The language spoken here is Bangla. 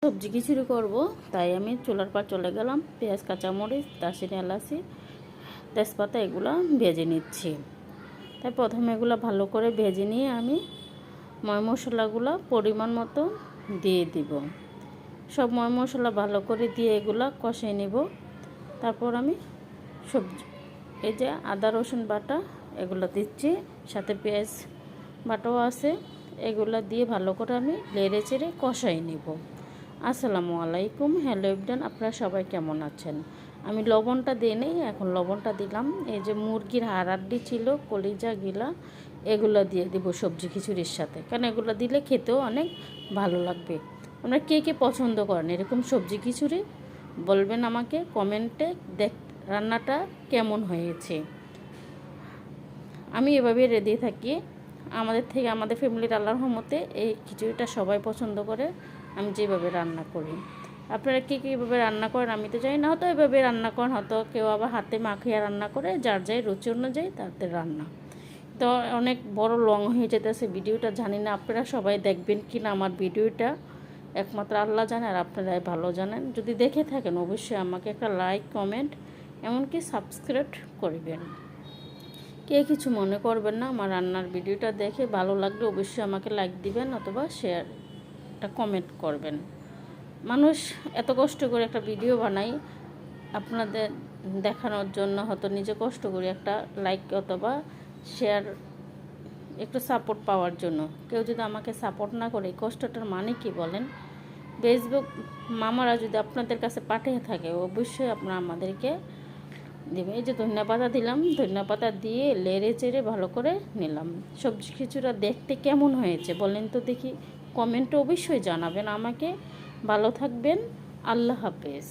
সবজি খিচুড়ি করব, তাই আমি চুলার পর চলে গেলাম। পেঁয়াজ, কাঁচামরিচ, দারচিনি, এলাচি, তেজপাতা এগুলো ভেজে নিচ্ছি। তাই প্রথমে এগুলো ভালো করে ভেজে নিয়ে আমি ময় মশলাগুলো পরিমাণ মতো দিয়ে দিব। সব ময় মশলা ভালো করে দিয়ে এগুলো কষিয়ে নেব। তারপর আমি সবজি এই যে আদা রসুন বাটা এগুলো দিচ্ছি, সাথে পেঁয়াজ বাটাও আছে। এগুলো দিয়ে ভালো করে আমি নেড়ে চেড়ে কষাই নেব। আসসালামু আলাইকুম, হ্যালো এভরিওয়ান, আপনারা সবাই কেমন আছেন? আমি লবণটা দিয়ে নেই, এখন লবণটা দিলাম। এই যে মুরগির হাড়াড্ডি ছিল, কলিজা গিলা, এগুলো দিয়ে দিব সবজি খিচুড়ির সাথে, কারণ এগুলো দিলে খেতেও অনেক ভালো লাগবে। আপনারা কে কে পছন্দ করেন এরকম সবজি খিচুড়ি বলবেন আমাকে কমেন্টে। রান্নাটা কেমন হয়েছে। আমি এভাবে রেডি থাকি। আমাদের ফ্যামিলির আল্লাহর রহমতে এই খিচুড়িটা সবাই পছন্দ করে আমি যেভাবে রান্না করি। আপনারা কী কীভাবে রান্না করেন আমি তো জানি না, হয়তো এভাবে রান্না করেন, হয়তো কেউ আবার হাতে মাখিয়ে রান্না করে, যার যাই রুচি অনুযায়ী তাদের রান্না। তো অনেক বড় লং হয়ে যেতেছে ভিডিওটা, জানি না আপনারা সবাই দেখবেন কি না আমার ভিডিওটা, একমাত্র আল্লাহ জানে আর আপনারাই ভালো জানেন। যদি দেখে থাকেন অবশ্যই আমাকে একটা লাইক, কমেন্ট, এমনকি সাবস্ক্রাইব করবেন। কে কিছু মনে করবেন না। আমার রান্নার ভিডিওটা দেখে ভালো লাগলে অবশ্যই আমাকে লাইক দিবেন অথবা শেয়ার একটা কমেন্ট করবেন। মানুষ এত কষ্ট করে একটা ভিডিও বানাই আপনাদের দেখানোর জন্য, হয়তো নিজে কষ্ট করে একটা লাইক অথবা শেয়ার একটু সাপোর্ট পাওয়ার জন্য। কেউ যদি আমাকে সাপোর্ট না করে, কষ্টটার মানে কি বলেন? ফেসবুক মামারা যদি আপনাদের কাছে পাঠিয়ে থাকে অবশ্যই আপনারা আমাদেরকে দেবেন। এই যে ধনিয়া দিলাম, ধনিয়া দিয়ে লেড়ে চেড়ে ভালো করে নিলাম। সবজি খিচুড়া দেখতে কেমন হয়েছে বলেন তো দেখি, কমেন্টে অবশ্যই জানাবেন আমাকে। ভালো থাকবেন, আল্লাহ হাফেজ।